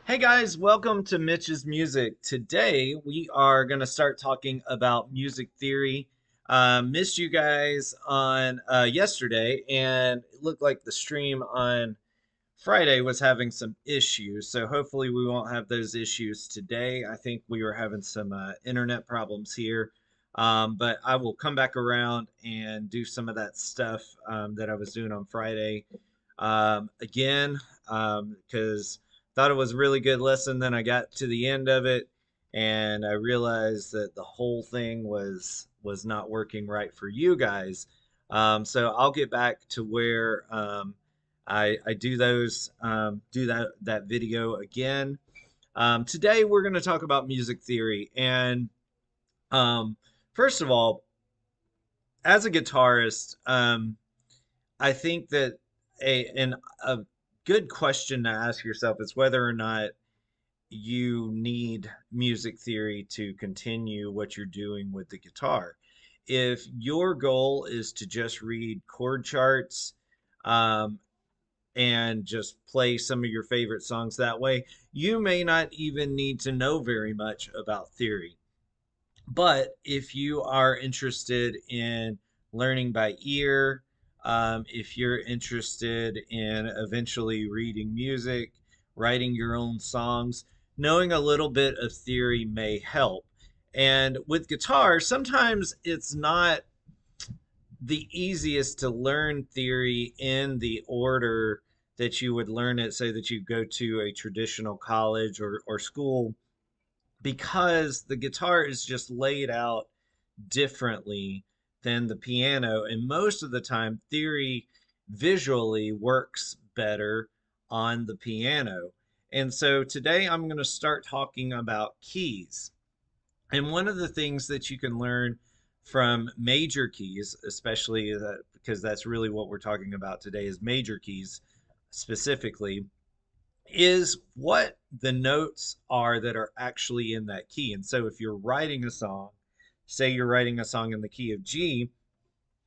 Hey guys, welcome to Mitch's Music. Today we are going to start talking about music theory. Missed you guys on yesterday, and it looked like the stream on Friday was having some issues. So hopefully we won't have those issues today. I think we were having some internet problems here, but I will come back around and do some of that stuff that I was doing on Friday again because thought it was a really good lesson. Then I got to the end of it and I realized that the whole thing was not working right for you guys. So I'll get back to where I do those do that video again. Today we're going to talk about music theory and um, first of all, as a guitarist, I think that a good question to ask yourself is whether or not you need music theory to continue what you're doing with the guitar. If your goal is to just read chord charts um, and just play some of your favorite songs that way, you may not even need to know very much about theory. But if you are interested in learning by ear, if you're interested in eventually reading music, writing your own songs, knowing a little bit of theory may help. And with guitar, sometimes it's not the easiest to learn theory in the order that you would learn it, say that you go to a traditional college or school, because the guitar is just laid out differently than the piano. And most of the time, theory visually works better on the piano. And so today I'm going to start talking about keys. And one of the things that you can learn from major keys, especially because that's really what we're talking about today, is major keys specifically, is what the notes are that are actually in that key. And so if you're writing a song, say you're writing a song in the key of G,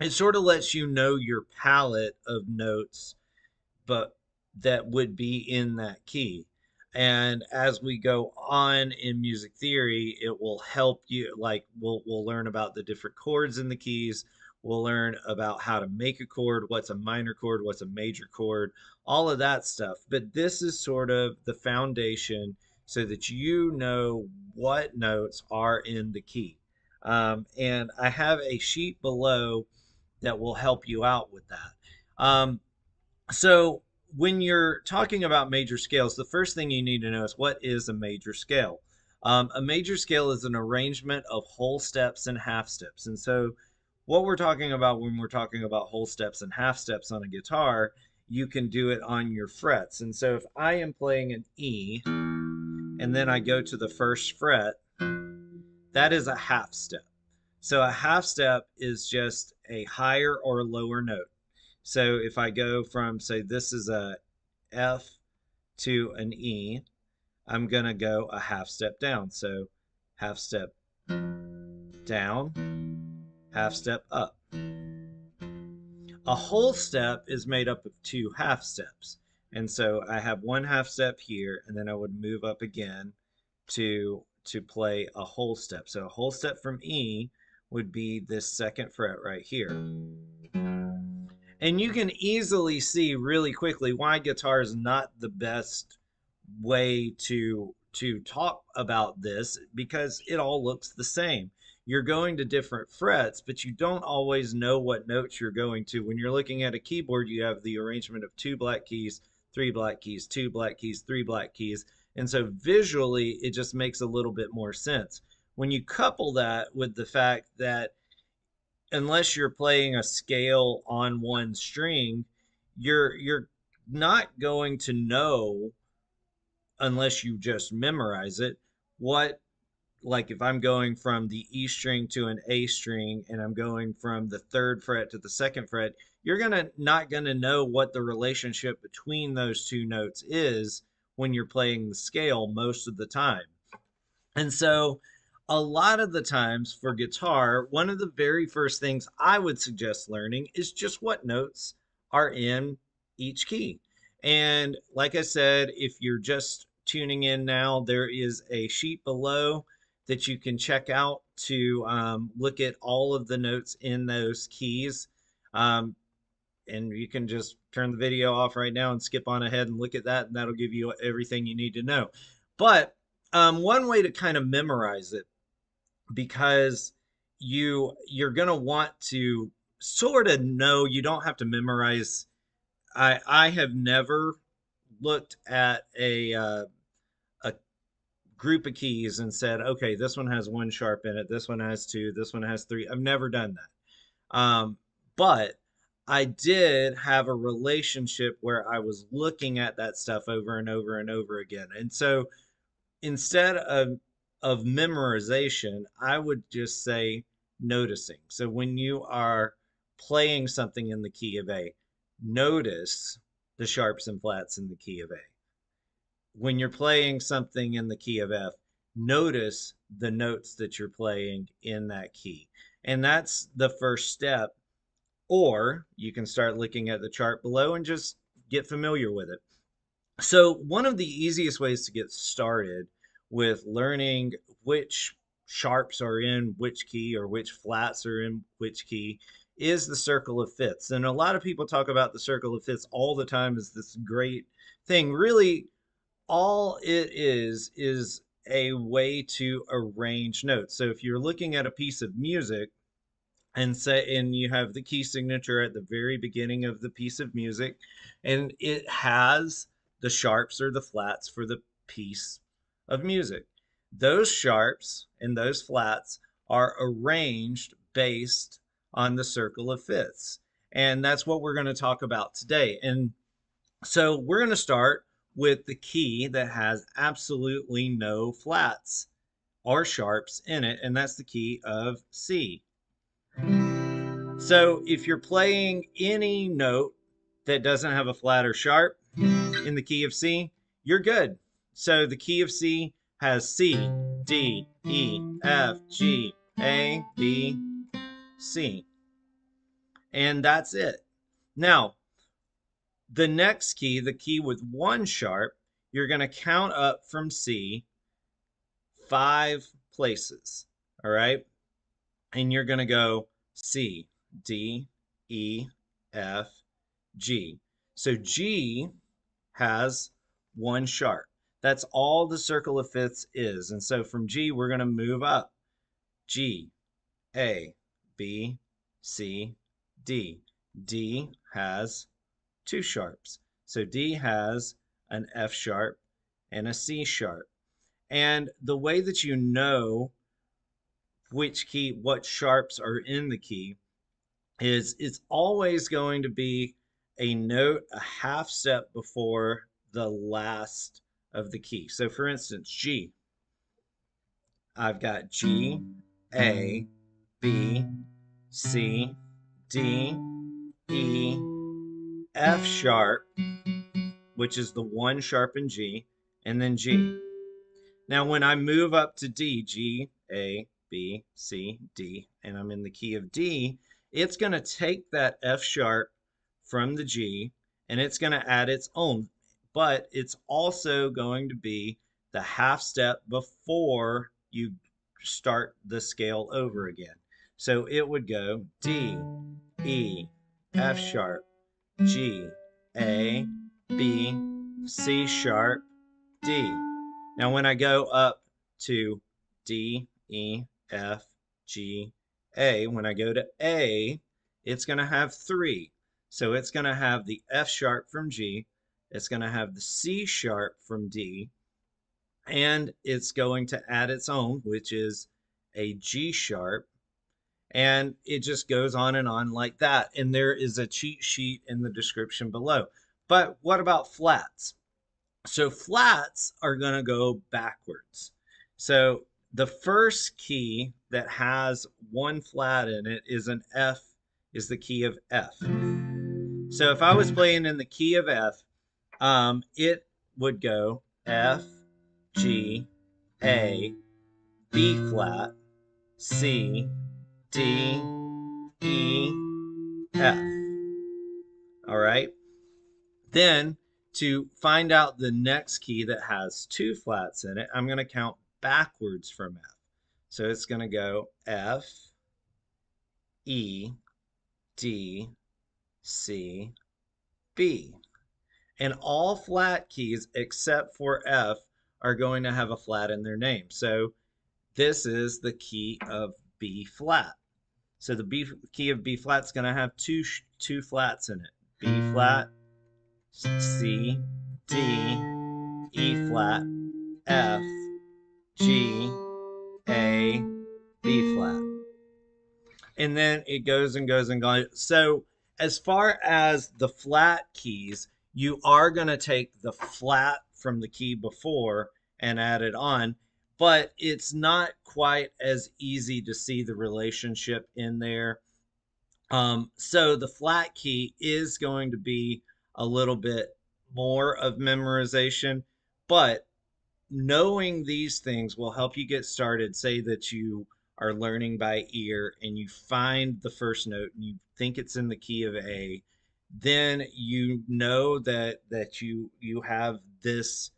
it sort of lets you know your palette of notes, but that would be in that key. And as we go on in music theory, it will help you. Like we'll learn about the different chords in the keys. We'll learn about how to make a chord, what's a minor chord, what's a major chord, all of that stuff. But this is sort of the foundation so that you know what notes are in the key. And I have a sheet below that will help you out with that. So when you're talking about major scales, the first thing you need to know is what is a major scale. A major scale is an arrangement of whole steps and half steps. And so what we're talking about when we're talking about whole steps and half steps on a guitar, you can do it on your frets. And so if I am playing an E and then I go to the first fret, that is a half step. So a half step is just a higher or lower note. So if I go from, say, this is a F to an E, I'm going to go a half step down. So half step down, half step up. A whole step is made up of two half steps. And so I have one half step here, and then I would move up again to play a whole step. So a whole step from E would be this second fret right here. And you can easily see really quickly why guitar is not the best way to talk about this, because it all looks the same. You're going to different frets, but you don't always know what notes you're going to. When you're looking at a keyboard, you have the arrangement of two black keys, three black keys, two black keys, three black keys. And so visually, it just makes a little bit more sense. When you couple that with the fact that unless you're playing a scale on one string, you're not going to know unless you just memorize it what, like if I'm going from the E string to an A string and I'm going from the third fret to the second fret, you're gonna not gonna know what the relationship between those two notes is when you're playing the scale most of the time. And so a lot of the times for guitar, one of the very first things I would suggest learning is just what notes are in each key. And like I said, if you're just tuning in now, there is a sheet below that you can check out to look at all of the notes in those keys. Um, and you can just turn the video off right now and skip on ahead and look at that, and that'll give you everything you need to know. But one way to kind of memorize it, because you're going to want to sort of know, you don't have to memorize. I have never looked at a group of keys and said, okay, this one has one sharp in it, this one has two, this one has three. I've never done that. But I did have a relationship where I was looking at that stuff over and over and over again. And so instead of memorization, I would just say noticing. So when you are playing something in the key of A, notice the sharps and flats in the key of A. When you're playing something in the key of F, notice the notes that you're playing in that key. And that's the first step. Or you can start looking at the chart below and just get familiar with it. So one of the easiest ways to get started with learning which sharps are in which key or which flats are in which key is the circle of fifths. And a lot of people talk about the circle of fifths all the time as this great thing. Really, all it is a way to arrange notes. So if you're looking at a piece of music, and you have the key signature at the very beginning of the piece of music, and it has the sharps or the flats for the piece of music. Those sharps and those flats are arranged based on the circle of fifths, and that's what we're going to talk about today. And so we're going to start with the key that has absolutely no flats or sharps in it, and that's the key of C. So if you're playing any note that doesn't have a flat or sharp in the key of C, you're good. So the key of C has C, D, E, F, G, A, B, C. And that's it. Now, the next key, the key with one sharp, you're going to count up from C 5 places. All right? And you're going to go C, D, E, F, G. So G has one sharp. That's all the circle of fifths is. And so from G, we're going to move up. G, A, B, C, D. D has 2 sharps. So D has an F sharp and a C sharp. And the way that you know which key, what sharps are in the key, is it's always going to be a note a half step before the last of the key. So for instance, G, I've got G, A, B, C, D, E, F sharp, which is the one sharp in G, and then G. Now when I move up to D, G, A, B, C, D, and I'm in the key of D, it's going to take that F sharp from the G and it's going to add its own, but it's also going to be the half step before you start the scale over again. So it would go D, E, F sharp, G, A, B, C sharp, D. Now when I go up to D, E, F, G, A, when I go to A, it's going to have 3. So it's going to have the F sharp from G, it's going to have the C sharp from D, and it's going to add its own, which is a G sharp, and it just goes on and on like that. And there is a cheat sheet in the description below. But what about flats? So flats are going to go backwards. So the first key that has one flat in it is an F, is the key of F. So if I was playing in the key of F, it would go F, G, A, B flat, C, D, E, F. All right. Then To find out the next key that has two flats in it, I'm going to count backwards from F. So it's going to go F, E, D, C, B. And all flat keys except for F are going to have a flat in their name. So this is the key of B flat. So the B key of B flat is going to have two flats in it. B flat, C, D, E flat, F, G, A, B flat. And then it goes and goes and goes. So as far as the flat keys, you are going to take the flat from the key before and add it on, but it's not quite as easy to see the relationship in there. So the flat key is going to be a little bit more of memorization, but knowing these things will help you get started. Say that you are learning by ear and you find the first note and you think it's in the key of A, then you know that you have this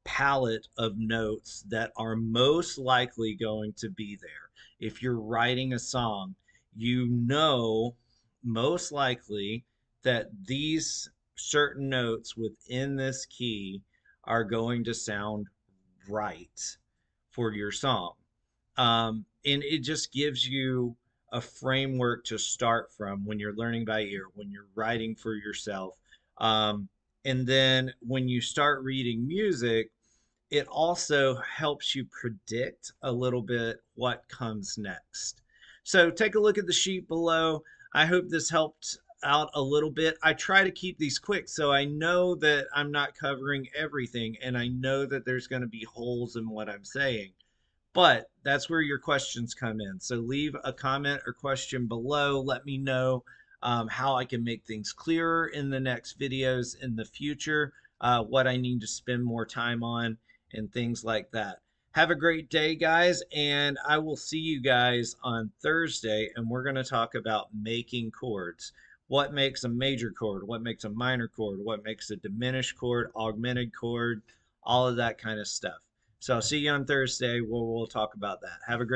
palette of notes that are most likely going to be there. If you're writing a song, you know most likely that these certain notes within this key are going to sound right for your song. And it just gives you a framework to start from when you're learning by ear, when you're writing for yourself. And then when you start reading music, it also helps you predict a little bit what comes next. So take a look at the sheet below. I hope this helped out a little bit. I try to keep these quick so I know that I'm not covering everything and I know that there's going to be holes in what I'm saying. But that's where your questions come in. So leave a comment or question below. Let me know how I can make things clearer in the next videos in the future, what I need to spend more time on, and things like that. Have a great day, guys, and I will see you guys on Thursday, and we're going to talk about making chords. What makes a major chord? What makes a minor chord? What makes a diminished chord, augmented chord, all of that kind of stuff. So I'll see you on Thursday where we'll talk about that. Have a great